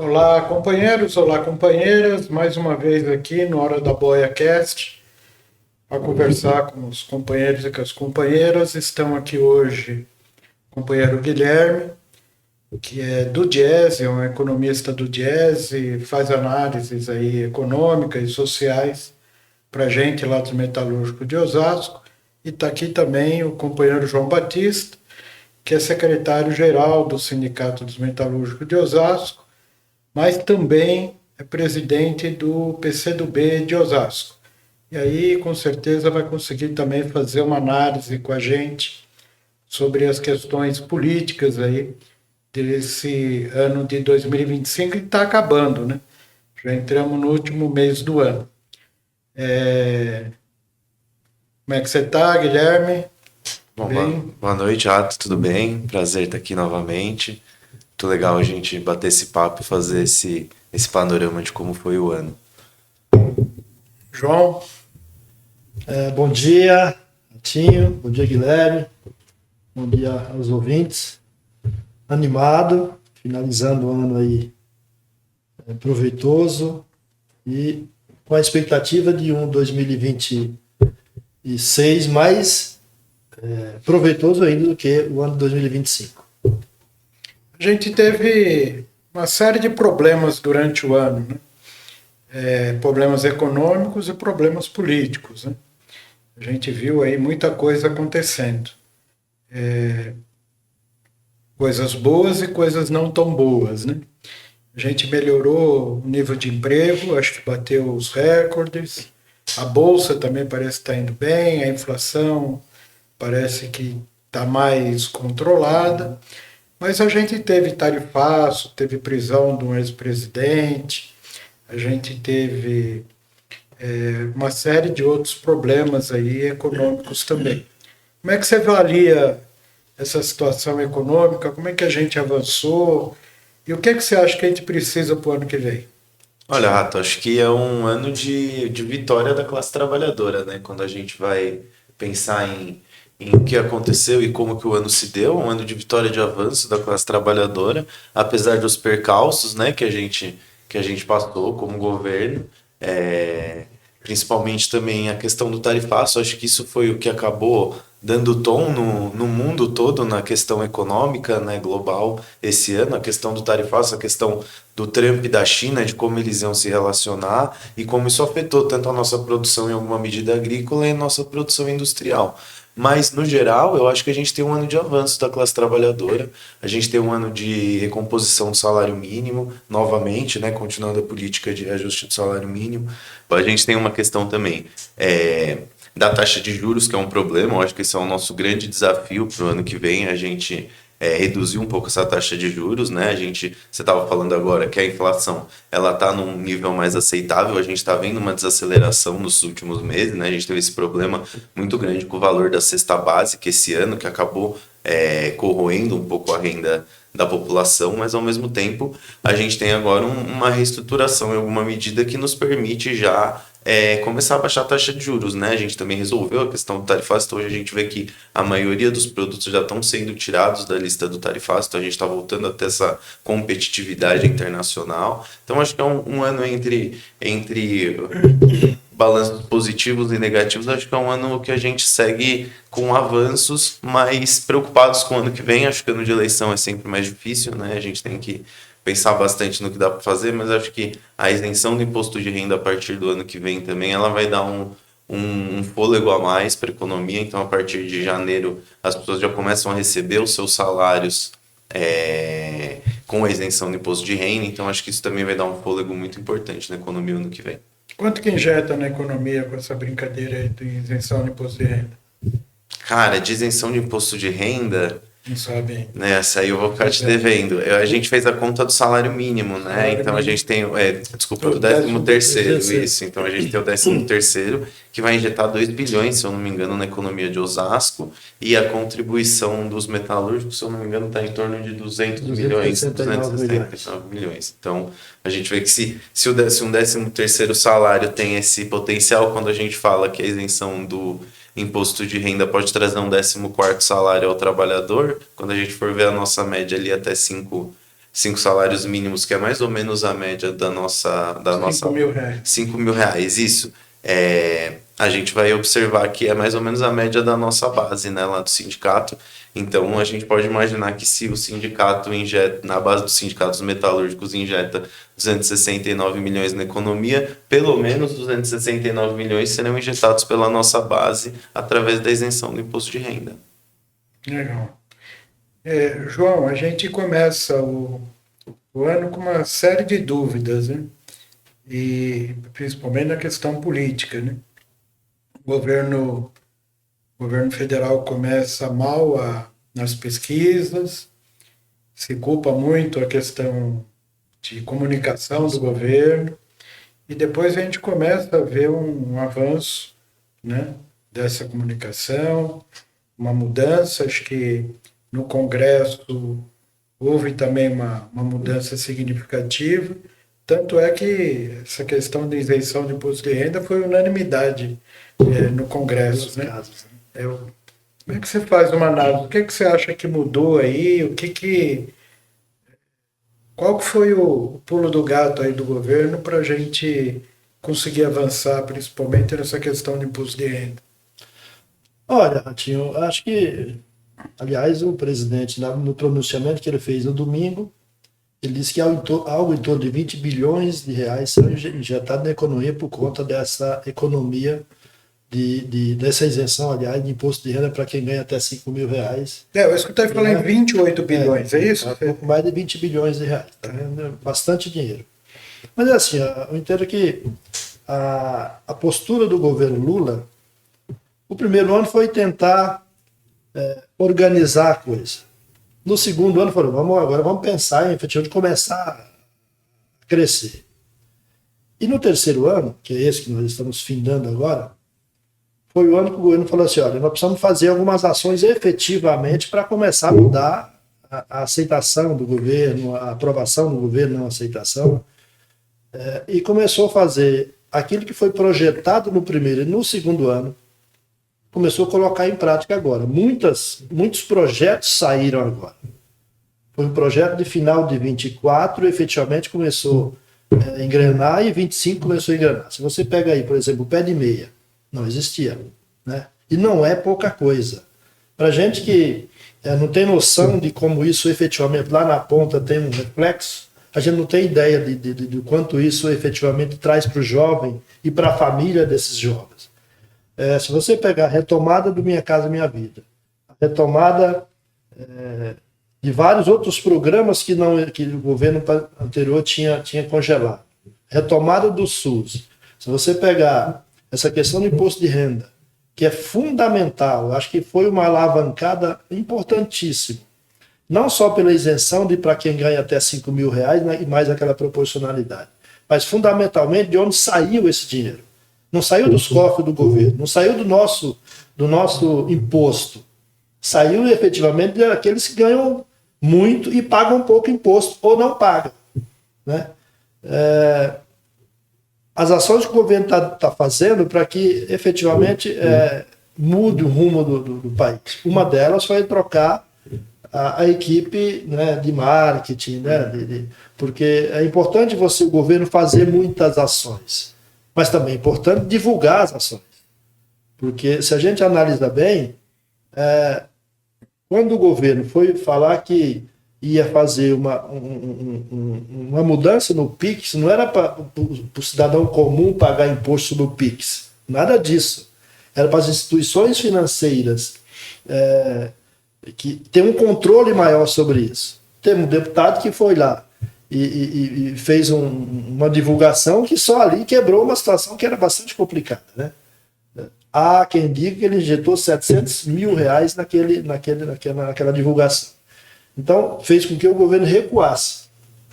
Olá, companheiros, olá, companheiras. Mais uma vez aqui no Hora da Boia Cast, a conversar com os companheiros e com as companheiras. Estão aqui hoje o companheiro Guilherme, que é do Diese, é um economista do Diese, faz análises aí econômicas e sociais para a gente lá do Metalúrgico de Osasco. E está aqui também o companheiro João Batista, que é secretário-geral do Sindicato dos Metalúrgicos de Osasco, mas também é presidente do PCdoB de Osasco. E aí, com certeza, vai conseguir também fazer uma análise com a gente sobre as questões políticas aí desse ano de 2025 que está acabando, né? Já entramos no último mês do ano. Como é que você está, Guilherme? Bom, Bem? boa noite, Ato, tudo bem? Prazer estar aqui novamente. Muito legal a gente bater esse papo e fazer esse panorama de como foi o ano. João? Bom dia, Tinho. Bom dia, Guilherme. Bom dia aos ouvintes. Animado, finalizando o ano aí proveitoso e com a expectativa de um 2026 mais proveitoso ainda do que o ano 2025. A gente teve uma série de problemas durante o ano, né? Problemas econômicos e problemas políticos, né? A gente viu aí muita coisa acontecendo. Coisas boas e coisas não tão boas, né? A gente melhorou o nível de emprego, acho que bateu os recordes. A bolsa também parece estar indo bem, a inflação parece que está mais controlada. Mas a gente teve tarifaço, teve prisão de um ex-presidente, a gente teve uma série de outros problemas aí econômicos também. Como é que você avalia essa situação econômica? Como é que a gente avançou? E o que é que você acha que a gente precisa para o ano que vem? Olha, Rato, acho que é um ano de vitória da classe trabalhadora, né? Quando a gente vai pensar em o que aconteceu e como que o ano se deu, um ano de vitória de avanço da classe trabalhadora, apesar dos percalços, né, que a gente passou como governo. É, Principalmente também a questão do tarifaço, acho que isso foi o que acabou dando tom no mundo todo na questão econômica, né, global esse ano, a questão do tarifaço, a questão do Trump e da China, de como eles iam se relacionar e como isso afetou tanto a nossa produção em alguma medida agrícola e a nossa produção industrial. Mas, no geral, eu acho que a gente tem um ano de avanço da classe trabalhadora, a gente tem um ano de recomposição do salário mínimo, novamente, né, continuando a política de reajuste do salário mínimo. A gente tem uma questão também da taxa de juros, que é um problema, eu acho que esse é o nosso grande desafio para o ano que vem, a gente reduzir um pouco essa taxa de juros, né? Você estava falando agora que a inflação ela está num nível mais aceitável, a gente está vendo uma desaceleração nos últimos meses, né? A gente teve esse problema muito grande com o valor da cesta básica esse ano, que acabou corroendo um pouco a renda da população, mas ao mesmo tempo a gente tem agora uma reestruturação em alguma medida que nos permite já começar a baixar a taxa de juros, né? A gente também resolveu a questão do tarifaço, então hoje a gente vê que a maioria dos produtos já estão sendo tirados da lista do tarifaço, então a gente está voltando a ter essa competitividade internacional. Então acho que é um ano entre balanços positivos e negativos, acho que é um ano que a gente segue com avanços, mas preocupados com o ano que vem. Acho que o ano de eleição é sempre mais difícil, né? A gente tem que pensar bastante no que dá para fazer, mas acho que a isenção do imposto de renda a partir do ano que vem também, ela vai dar um fôlego a mais para a economia. Então, a partir de janeiro, as pessoas já começam a receber os seus salários com a isenção do imposto de renda. Então, acho que isso também vai dar um fôlego muito importante na economia no ano que vem. Quanto que injeta na economia com essa brincadeira aí de isenção de imposto de renda? Cara, de isenção de imposto de renda, Não sabe ainda. né, essa aí eu vou ficar te devendo. A gente fez a conta do salário mínimo, né? Salário Então a mínimo. gente tem, desculpa, O o décimo terceiro, terceiro. isso. Então a gente tem o 13º, que vai injetar 2 bilhões, se eu não me engano, na economia de Osasco, e a contribuição dos metalúrgicos, se eu não me engano, está em torno de 200 milhões, 269 milhões. Então a gente vê que se um 13º salário tem esse potencial, quando a gente fala que a isenção do imposto de renda pode trazer um 14º salário ao trabalhador, quando a gente for ver a nossa média ali até 5 5 salários mínimos, que é mais ou menos a média da nossa... 5 mil reais. 5 mil reais, isso. A gente vai observar que é mais ou menos a média da nossa base, né, lá do sindicato. Então, a gente pode imaginar que se o sindicato injeta, na base dos sindicatos metalúrgicos, injeta 269 milhões na economia, pelo menos 269 milhões serão injetados pela nossa base através da isenção do imposto de renda. Legal. João, a gente começa o ano com uma série de dúvidas, né? E principalmente na questão política, né? O governo federal começa mal nas pesquisas, se culpa muito a questão de comunicação do governo, e depois a gente começa a ver um avanço, né, dessa comunicação, uma mudança. Acho que no Congresso houve também uma mudança significativa, tanto é que essa questão de isenção de imposto de renda foi unanimidade no Congresso, né? Como é que você faz uma análise? O que você acha que mudou aí? Qual que foi o pulo do gato aí do governo para a gente conseguir avançar, principalmente nessa questão de imposto de renda? Olha, Ratinho, acho que, aliás, o presidente, no pronunciamento que ele fez no domingo, ele disse que algo em torno de 20 bilhões de reais serão injetados na economia por conta dessa economia, dessa isenção, aliás, de imposto de renda para quem ganha até 5 mil reais. Eu escutei falar em 28 bilhões, é isso? Um pouco mais de 20 bilhões de reais. Tá vendo? Bastante dinheiro. Mas é assim, eu entendo que a postura do governo Lula, o primeiro ano foi tentar organizar a coisa. No segundo ano, falou, agora vamos pensar em efetivamente começar a crescer. E no terceiro ano, que é esse que nós estamos findando agora, foi o ano que o governo falou assim, olha, nós precisamos fazer algumas ações efetivamente para começar a mudar a aceitação do governo, a aprovação do governo, não a aceitação, e começou a fazer aquilo que foi projetado no primeiro e no segundo ano, começou a colocar em prática agora. Muitos projetos saíram agora. Foi um projeto de final de 24, efetivamente começou a engrenar, e 25 começou a engrenar. Se você pega aí, por exemplo, o pé de meia, não existia, né? E não é pouca coisa. Para gente que não tem noção de como isso efetivamente lá na ponta tem um reflexo, a gente não tem ideia de quanto isso efetivamente traz para o jovem e para a família desses jovens. Se você pegar a retomada do Minha Casa Minha Vida, a retomada de vários outros programas que o governo anterior tinha congelado, retomada do SUS, se você pegar essa questão do imposto de renda, que é fundamental, acho que foi uma alavancada importantíssima, não só pela isenção para quem ganha até 5 mil reais, né, e mais aquela proporcionalidade, mas fundamentalmente de onde saiu esse dinheiro. Não saiu dos cofres do governo, não saiu do nosso imposto, saiu efetivamente daqueles que ganham muito e pagam pouco imposto, ou não pagam, né? As ações que o governo está fazendo para que efetivamente mude o rumo do país. Uma delas foi trocar a equipe, né, de marketing, né, porque é importante o governo fazer muitas ações, mas também é importante divulgar as ações. Porque se a gente analisa bem, quando o governo foi falar que ia fazer uma mudança no PIX, não era para o cidadão comum pagar imposto no PIX, nada disso. Era para as instituições financeiras que tem um controle maior sobre isso. Tem um deputado que foi lá e fez uma divulgação que só ali quebrou uma situação que era bastante complicada, né? Há quem diga que ele injetou 700 mil reais naquela divulgação. Então, fez com que o governo recuasse.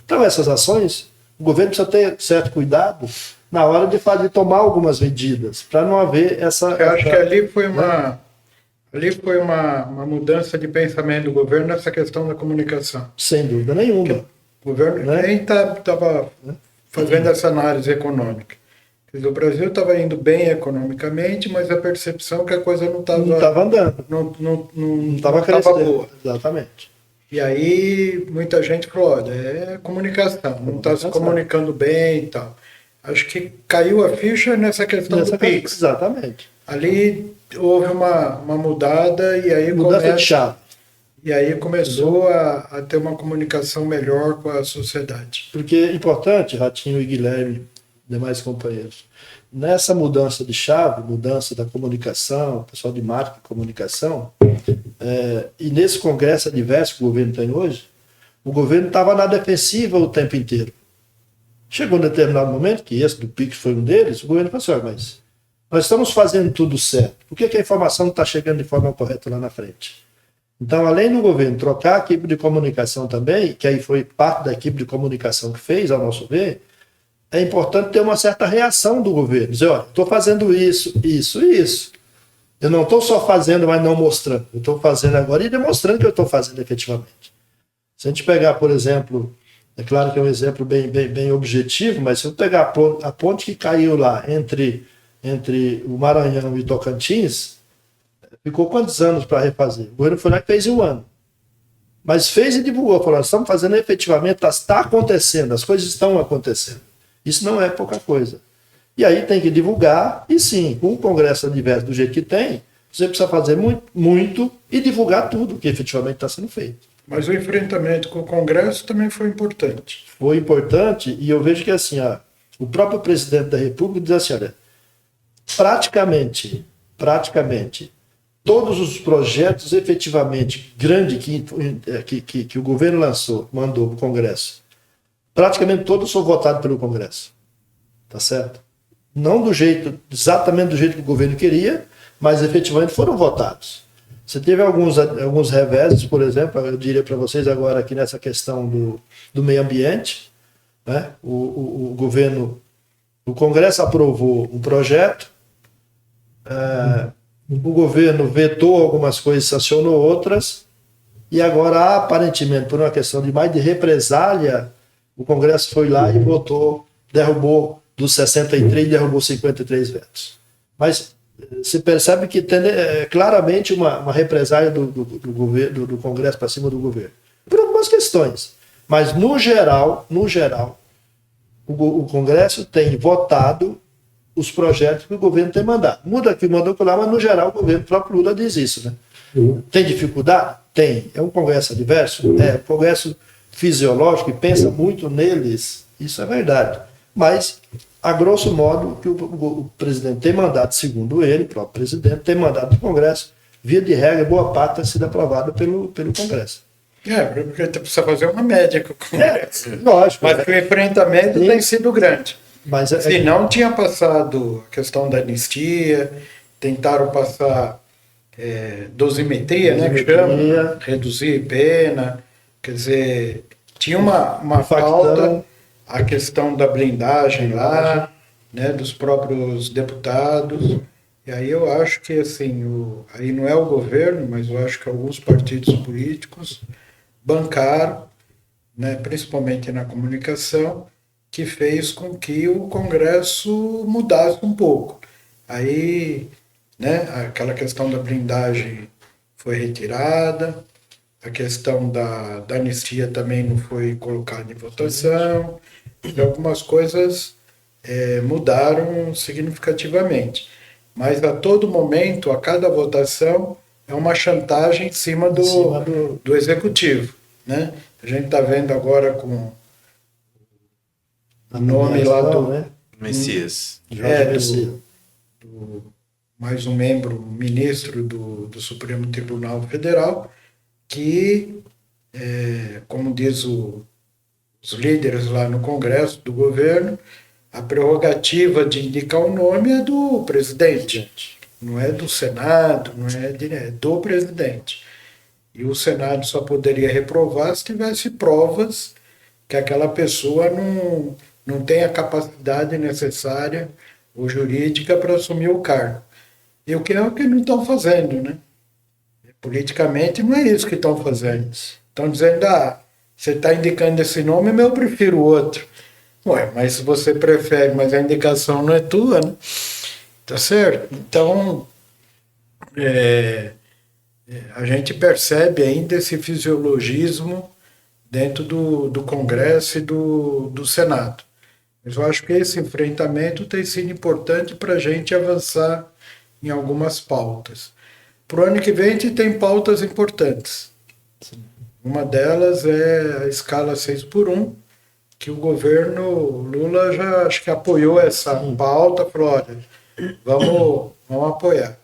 Então, essas ações, o governo precisa ter certo cuidado na hora de tomar algumas medidas, para não haver essa... Eu acho que ali foi uma mudança de pensamento do governo nessa questão da comunicação. Sem dúvida nenhuma. O governo nem estava fazendo essa análise econômica. Quer dizer, o Brasil estava indo bem economicamente, mas a percepção é que a coisa não estava andando. Não estava crescendo. boa. Exatamente. E aí muita gente falou, olha, é comunicação, não está se comunicando bem e tal. Acho que caiu a ficha nessa questão do Pix. Exatamente. Ali houve uma mudada e aí Mudança de chave. E aí começou a ter uma comunicação melhor com a sociedade. Porque é importante, Ratinho e Guilherme, demais companheiros, nessa mudança de chave, mudança da comunicação, pessoal de marketing e comunicação, e nesse congresso adverso que o governo tem hoje, o governo estava na defensiva o tempo inteiro. Chegou um determinado momento, que esse do PIX foi um deles, o governo falou assim, mas nós estamos fazendo tudo certo, por que a informação não está chegando de forma correta lá na frente? Então, além do governo trocar a equipe de comunicação também, que aí foi parte da equipe de comunicação que fez, ao nosso ver, é importante ter uma certa reação do governo. Dizer, olha, estou fazendo isso, isso e isso. Eu não estou só fazendo, mas não mostrando. Eu estou fazendo agora e demonstrando que eu estou fazendo efetivamente. Se a gente pegar, por exemplo, é claro que é um exemplo bem objetivo, mas se eu pegar a ponte que caiu lá entre o Maranhão e Tocantins, ficou quantos anos para refazer? O governo foi lá e fez em um ano. Mas fez e divulgou, falou, estamos fazendo efetivamente, está acontecendo, as coisas estão acontecendo. Isso não é pouca coisa. E aí tem que divulgar, e sim, com o Congresso adverso do jeito que tem, você precisa fazer muito e divulgar tudo que efetivamente está sendo feito. Mas o enfrentamento com o Congresso também foi importante. Foi importante, e eu vejo que assim, o próprio presidente da República diz assim, olha, praticamente, todos os projetos efetivamente grandes que o governo mandou para o Congresso, praticamente todos são votados pelo Congresso. Tá certo? Não exatamente do jeito que o governo queria, mas efetivamente foram votados. Você teve alguns reveses, por exemplo, eu diria para vocês agora aqui nessa questão do meio ambiente, né? O Congresso aprovou um projeto, o governo vetou algumas coisas, sancionou outras, e agora, aparentemente, por uma questão de represália, o Congresso foi lá e votou, derrubou dos 63, derrubou 53 vetos. Mas se percebe que tem claramente uma represália do governo, do Congresso para cima do governo. Por algumas questões. Mas, no geral, o Congresso tem votado os projetos que o governo tem mandado. Muda aqui, mandou lá, mas no geral o governo, o próprio Lula diz isso, né? Tem dificuldade? Tem. É um Congresso adverso? É. Um Congresso fisiológico e pensa muito neles, isso é verdade. Mas, a grosso modo, que o presidente tem mandado, segundo ele, o próprio presidente, tem mandado do Congresso, via de regra, boa parte tem sido aprovada pelo Congresso. Porque precisa fazer uma média com o Congresso. Lógico. Mas o enfrentamento tem sido grande. Mas se não tinha passado a questão da anistia, tentaram passar dosimetria, né, que chama, reduzir pena, quer dizer, tinha uma falta, a questão da blindagem lá, né, dos próprios deputados, e aí eu acho que assim, aí não é o governo, mas eu acho que alguns partidos políticos bancaram, né, principalmente na comunicação, que fez com que o Congresso mudasse um pouco. Aí, né, aquela questão da blindagem foi retirada, a questão da anistia também não foi colocada em votação, e algumas coisas mudaram significativamente. Mas a todo momento, a cada votação, é uma chantagem em cima do executivo. Né? A gente está vendo agora com o nome lá do Messias. Mais um ministro do Supremo Tribunal Federal, que, como diz os líderes lá no Congresso do governo, a prerrogativa de indicar o nome é do presidente, não é do Senado, não é do presidente. E o Senado só poderia reprovar se tivesse provas que aquela pessoa não tem a capacidade necessária ou jurídica para assumir o cargo. E o que é o que não estão fazendo, né? Politicamente não é isso que estão fazendo. Estão dizendo, você está indicando esse nome, mas eu prefiro o outro. Ué, mas se você prefere, mas a indicação não é tua, né? Tá certo? Então, A gente percebe ainda esse fisiologismo dentro do Congresso e do Senado. Mas eu acho que esse enfrentamento tem sido importante para a gente avançar em algumas pautas. Para o ano que vem, a gente tem pautas importantes. Uma delas é a escala 6x1, que o governo Lula já acho que apoiou essa pauta, falou, olha, vamos apoiar.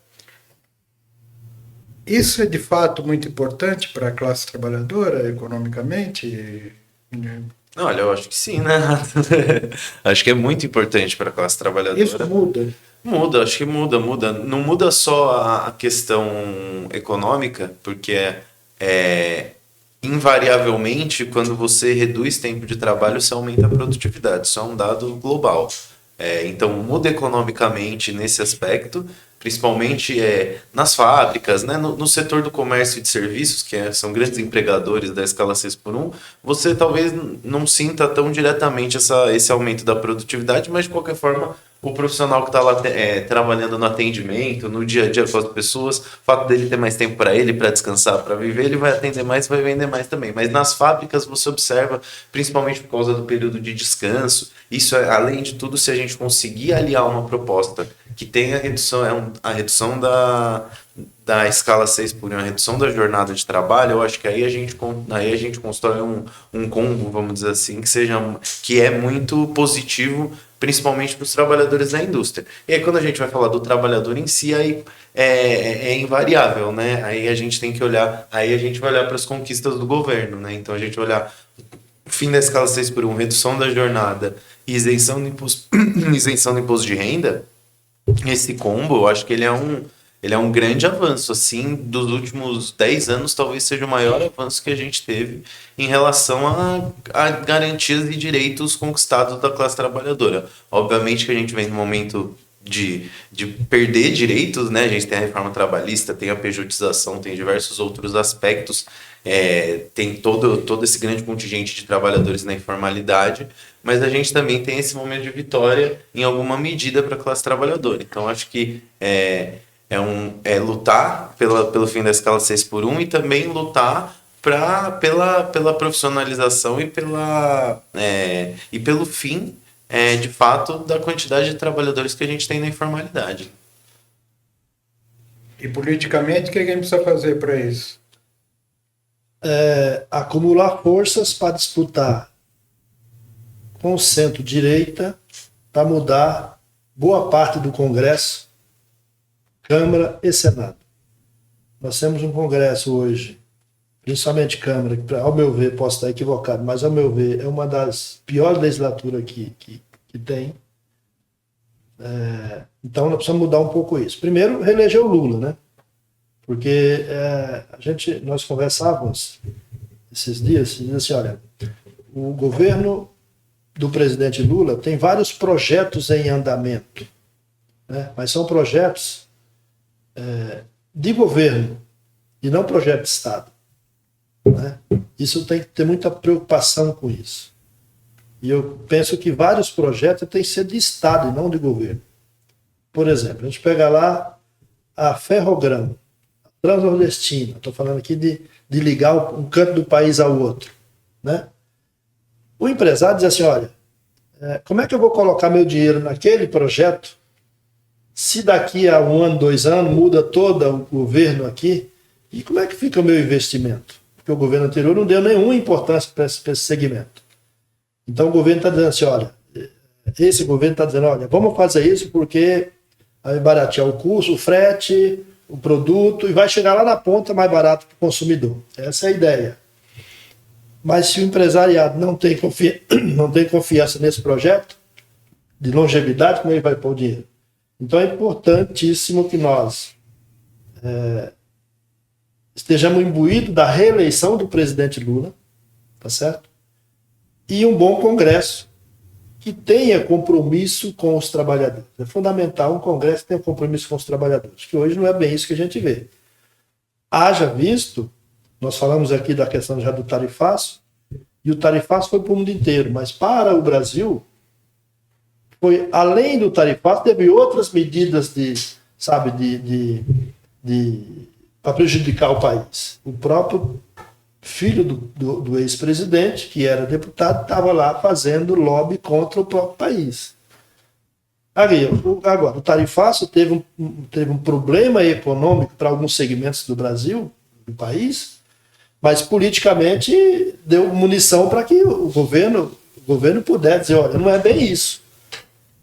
Isso é de fato muito importante para a classe trabalhadora economicamente? Olha, eu acho que sim, né? Acho que é muito importante para a classe trabalhadora. Isso muda. Muda, acho que muda. Não muda só a questão econômica, porque invariavelmente, quando você reduz tempo de trabalho, você aumenta a produtividade. Isso é um dado global. Então, muda economicamente nesse aspecto, principalmente nas fábricas, né? No setor do comércio e de serviços, que são grandes empregadores da escala 6x1, você talvez não sinta tão diretamente esse aumento da produtividade, mas de qualquer forma, o profissional que está lá trabalhando no atendimento, no dia a dia com as pessoas, o fato dele ter mais tempo para ele, para descansar, para viver, ele vai atender mais e vai vender mais também. Mas nas fábricas você observa, principalmente por causa do período de descanso, isso além de tudo, se a gente conseguir aliar uma proposta que tem a redução da escala 6x1, a redução da jornada de trabalho, eu acho que aí a gente constrói um combo, vamos dizer assim, que é muito positivo, principalmente para os trabalhadores da indústria. E aí quando a gente vai falar do trabalhador em si, aí é invariável, né? Aí a gente tem que olhar, aí a gente vai olhar para as conquistas do governo, né? Então a gente vai olhar fim da escala 6x1, redução da jornada e isenção do imposto de renda. Esse combo, eu acho que ele é um grande avanço, assim, dos últimos 10 anos, talvez seja o maior avanço que a gente teve em relação a garantias e direitos conquistados da classe trabalhadora. Obviamente que a gente vem num momento de perder direitos, né? A gente tem a reforma trabalhista, tem a pejotização, tem diversos outros aspectos, tem todo esse grande contingente de trabalhadores na informalidade, mas a gente também tem esse momento de vitória em alguma medida para a classe trabalhadora. Então, acho que é lutar pelo fim da escala 6x1 e também lutar pela profissionalização e pelo fim, de fato, da quantidade de trabalhadores que a gente tem na informalidade. E politicamente, o que a gente precisa fazer para isso? Acumular forças para disputar com o centro-direita para mudar boa parte do Congresso, Câmara e Senado. Nós temos um Congresso hoje, principalmente Câmara, que, ao meu ver, posso estar equivocado, mas ao meu ver é uma das piores legislaturas que tem. Então nós precisamos mudar um pouco isso. Primeiro, reeleger o Lula, né? Porque nós conversávamos esses dias e assim, olha, o governo do presidente Lula tem vários projetos em andamento, né? Mas são projetos de governo e não projeto de Estado, né? Isso tem que ter muita preocupação com isso. E eu penso que vários projetos têm que ser de Estado e não de governo. Por exemplo, a gente pega lá a Ferrogrão, a Transnordestina, estou falando aqui de ligar um canto do país ao outro, né? O empresário diz assim, olha, como é que eu vou colocar meu dinheiro naquele projeto se daqui a 1 ano, 2 anos, muda todo o governo aqui? E como é que fica o meu investimento? Porque o governo anterior não deu nenhuma importância para esse segmento. Então o governo está dizendo assim, olha, esse governo está dizendo, olha, vamos fazer isso porque vai baratear o custo, o frete, o produto, e vai chegar lá na ponta mais barato para o consumidor. Essa é a ideia. Mas se o empresariado não tem confiança nesse projeto de longevidade, como ele vai pôr o dinheiro? Então é importantíssimo que nós estejamos imbuídos da reeleição do presidente Lula, tá certo? E um bom Congresso que tenha compromisso com os trabalhadores. É fundamental um Congresso que tenha compromisso com os trabalhadores, que hoje não é bem isso que a gente vê. Haja visto, nós falamos aqui da questão já do tarifaço, e o tarifaço foi para o mundo inteiro, mas para o Brasil, além do tarifaço, teve outras medidas para prejudicar o país. O próprio filho do ex-presidente, que era deputado, estava lá fazendo lobby contra o próprio país. Agora, o tarifaço teve um problema econômico para alguns segmentos do Brasil, do país, mas politicamente deu munição para que o governo pudesse dizer, olha, não é bem isso.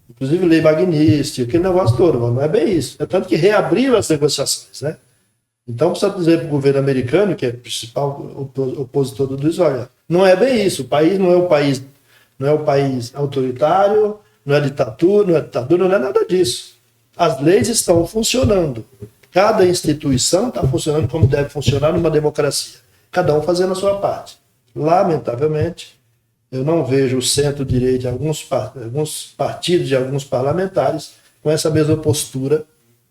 Inclusive lei Magnitsky, aquele negócio todo, mas não é bem isso. É tanto que reabriram as negociações, né? Então precisa dizer para o governo americano, que é o principal opositor do isso, olha, não é bem isso. O país não é um país autoritário, não é ditadura, não é nada disso. As leis estão funcionando. Cada instituição está funcionando como deve funcionar numa democracia. Cada um fazendo a sua parte. Lamentavelmente, eu não vejo o centro-direita, alguns partidos de alguns parlamentares com essa mesma postura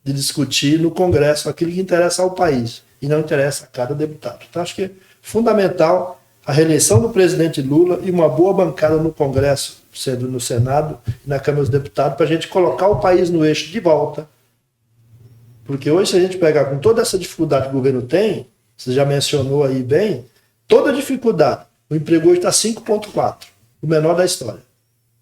de discutir no Congresso aquilo que interessa ao país e não interessa a cada deputado. Então, acho que é fundamental a reeleição do presidente Lula e uma boa bancada no Congresso, sendo no Senado e na Câmara dos Deputados, para a gente colocar o país no eixo de volta. Porque hoje, se a gente pegar com toda essa dificuldade que o governo tem, você já mencionou aí bem, toda a dificuldade, o emprego hoje está 5,4, o menor da história,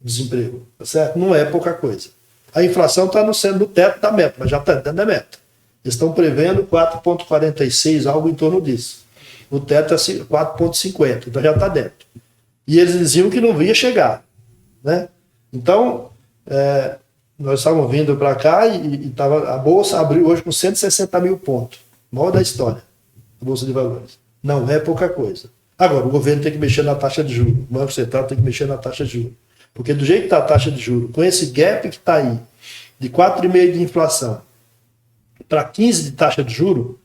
o desemprego, tá certo? Não é pouca coisa. A inflação está no teto da meta, mas já está dentro da meta. Eles estão prevendo 4,46, algo em torno disso. O teto é 4,50, então já está dentro. E eles diziam que não ia chegar, né? Então, nós estávamos vindo para cá e a Bolsa abriu hoje com 160 mil pontos. Maior da história, a Bolsa de Valores. Não é pouca coisa. Agora, o governo tem que mexer na taxa de juros. O Banco Central tem que mexer na taxa de juros. Porque do jeito que está a taxa de juros, com esse gap que está aí, de 4,5% de inflação para 15% de taxa de juros,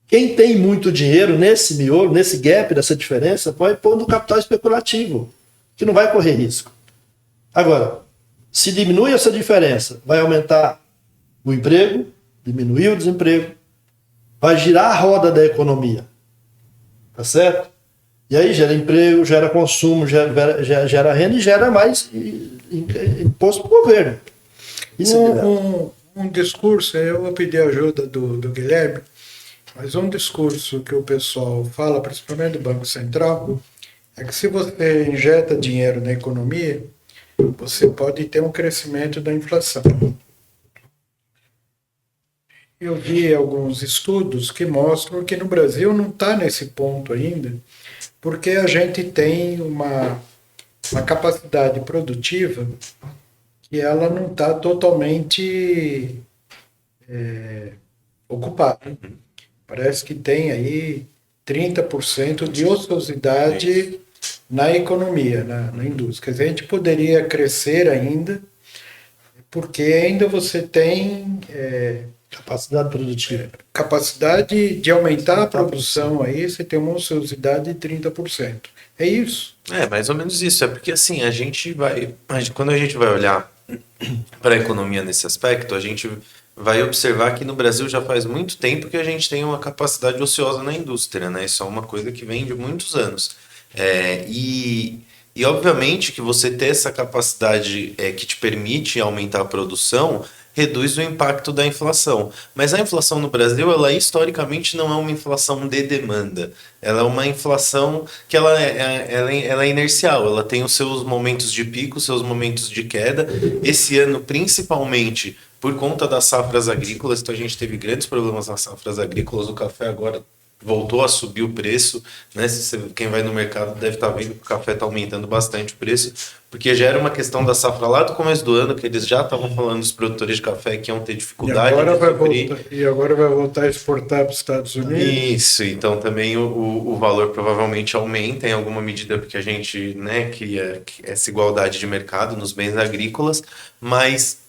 quem tem muito dinheiro nesse miolo, nesse gap, dessa diferença, pode pôr no capital especulativo, que não vai correr risco. Agora, se diminui essa diferença, vai aumentar o emprego, diminuir o desemprego, vai girar a roda da economia. Tá certo? E aí gera emprego, gera consumo, gera renda e gera mais imposto para o governo. Um discurso, eu vou pedir a ajuda do Guilherme, mas um discurso que o pessoal fala, principalmente do Banco Central, é que se você injeta dinheiro na economia, você pode ter um crescimento da inflação. Eu vi alguns estudos que mostram que no Brasil não está nesse ponto ainda, porque a gente tem uma capacidade produtiva que ela não está totalmente ocupada. Parece que tem aí 30% de ociosidade na economia, na indústria. Quer dizer, a gente poderia crescer ainda, porque ainda você tem capacidade produtiva. Capacidade de aumentar a produção aí, você tem uma ociosidade de 30%. É isso? É, mais ou menos isso. É porque assim, quando a gente vai olhar para a economia nesse aspecto, a gente vai observar que no Brasil já faz muito tempo que a gente tem uma capacidade ociosa na indústria, né? Isso é uma coisa que vem de muitos anos. E obviamente que você ter essa capacidade que te permite aumentar a produção reduz o impacto da inflação. Mas a inflação no Brasil, ela historicamente não é uma inflação de demanda. Ela é uma inflação que ela é inercial. Ela tem os seus momentos de pico, seus momentos de queda. Esse ano, principalmente por conta das safras agrícolas, então a gente teve grandes problemas nas safras agrícolas. O café agora voltou a subir o preço, né? Quem vai no mercado deve estar vendo que o café está aumentando bastante o preço, porque já era uma questão da safra lá do começo do ano, que eles já estavam falando dos produtores de café que iam ter dificuldade e agora vai voltar a exportar para os Estados Unidos. Isso, então também o valor provavelmente aumenta em alguma medida, porque a gente, né, cria essa igualdade de mercado nos bens agrícolas, mas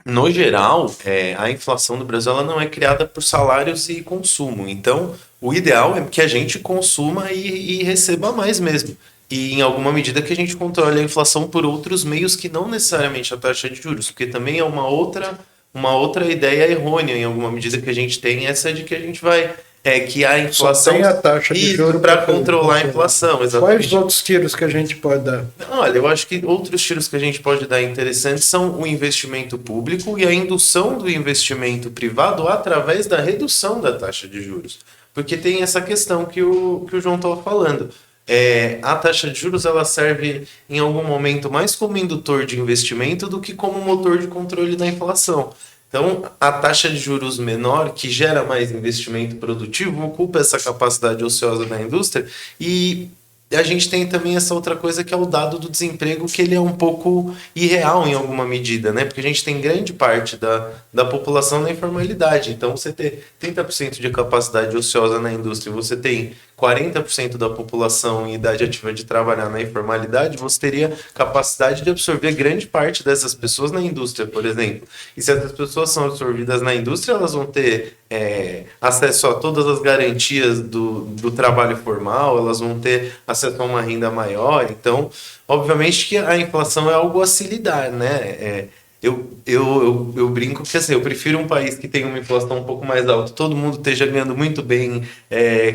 no geral, a inflação do Brasil ela não é criada por salários e consumo. Então, o ideal é que a gente consuma e receba mais mesmo. E, em alguma medida, que a gente controle a inflação por outros meios que não necessariamente a taxa de juros, porque também é uma outra ideia errônea, em alguma medida que a gente tem, essa de que a gente vai é que a inflação... tem a taxa de juros para pra controlar a fazer. inflação, exatamente. Quais outros tiros que a gente pode dar? Olha, eu acho que outros tiros que a gente pode dar interessantes são o investimento público e a indução do investimento privado através da redução da taxa de juros. Porque tem essa questão que o João estava falando. A taxa de juros ela serve em algum momento mais como indutor de investimento do que como motor de controle da inflação. Então, a taxa de juros menor, que gera mais investimento produtivo, ocupa essa capacidade ociosa da indústria e a gente tem também essa outra coisa que é o dado do desemprego, que ele é um pouco irreal em alguma medida, né? Porque a gente tem grande parte da população na informalidade. Então, você ter 30% de capacidade ociosa na indústria, você tem 40% da população em idade ativa de trabalhar na informalidade, você teria capacidade de absorver grande parte dessas pessoas na indústria, por exemplo. E se essas pessoas são absorvidas na indústria, elas vão ter acesso a todas as garantias do trabalho formal, elas vão ter acesso a uma renda maior. Então, obviamente que a inflação é algo a se lidar, né? Eu brinco que assim, eu prefiro um país que tenha uma inflação um pouco mais alta, todo mundo esteja ganhando muito bem,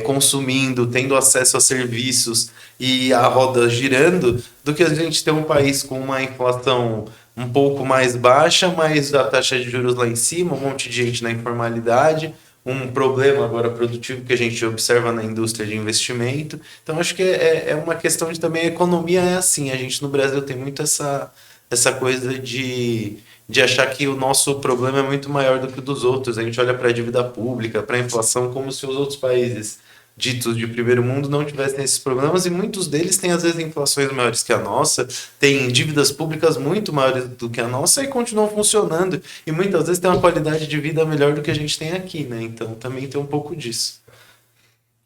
consumindo, tendo acesso a serviços e a roda girando, do que a gente ter um país com uma inflação um pouco mais baixa, mas a taxa de juros lá em cima, um monte de gente na informalidade, um problema agora produtivo que a gente observa na indústria de investimento. Então, acho que é uma questão de também, a economia é assim, a gente no Brasil tem muito essa coisa de achar que o nosso problema é muito maior do que o dos outros. A gente olha para a dívida pública, para a inflação, como se os outros países ditos de primeiro mundo não tivessem esses problemas, e muitos deles têm às vezes inflações maiores que a nossa, têm dívidas públicas muito maiores do que a nossa e continuam funcionando, e muitas vezes têm uma qualidade de vida melhor do que a gente tem aqui, né? Então também tem um pouco disso.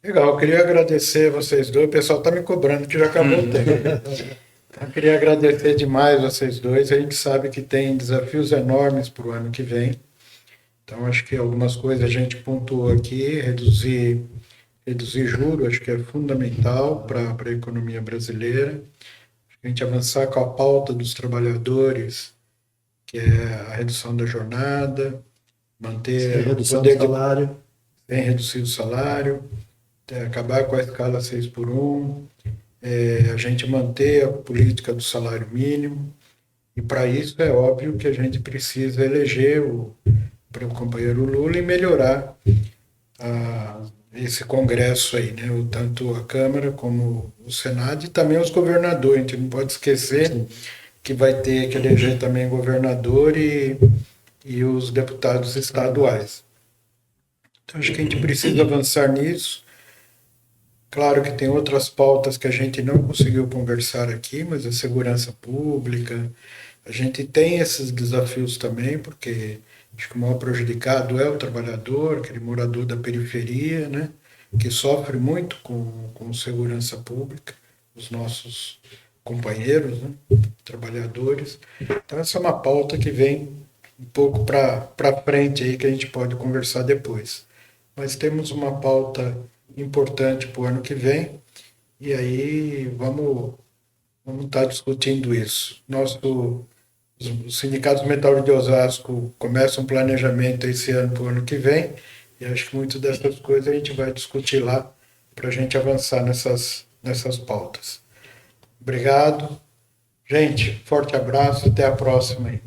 Legal, eu queria agradecer vocês dois. O pessoal está me cobrando que já acabou o tempo. Eu queria agradecer demais vocês dois. A gente sabe que tem desafios enormes para o ano que vem. Então, acho que algumas coisas a gente pontuou aqui. Reduzir juros, acho que é fundamental para a economia brasileira. A gente avançar com a pauta dos trabalhadores, que é a redução da jornada, manter Sem redução do salário. Sem reduzir o salário, acabar com a escala 6 por 1, a gente manter a política do salário mínimo, e para isso é óbvio que a gente precisa eleger o companheiro Lula e melhorar esse Congresso aí, né? Tanto a Câmara como o Senado e também os governadores. A gente não pode esquecer Sim. que vai ter que eleger também governador e os deputados estaduais. Então acho que a gente precisa avançar nisso. Claro que tem outras pautas que a gente não conseguiu conversar aqui, mas a segurança pública, a gente tem esses desafios também, porque acho que o maior prejudicado é o trabalhador, aquele morador da periferia, né, que sofre muito com segurança pública, os nossos companheiros, né, trabalhadores. Então essa é uma pauta que vem um pouco para frente aí, que a gente pode conversar depois. Mas temos uma pauta importante para o ano que vem, e aí vamos estar discutindo isso. Os sindicatos metalúrgicos de Osasco começam um planejamento esse ano para o ano que vem, e acho que muitas dessas coisas a gente vai discutir lá para a gente avançar nessas pautas. Obrigado. Gente, forte abraço, até a próxima aí.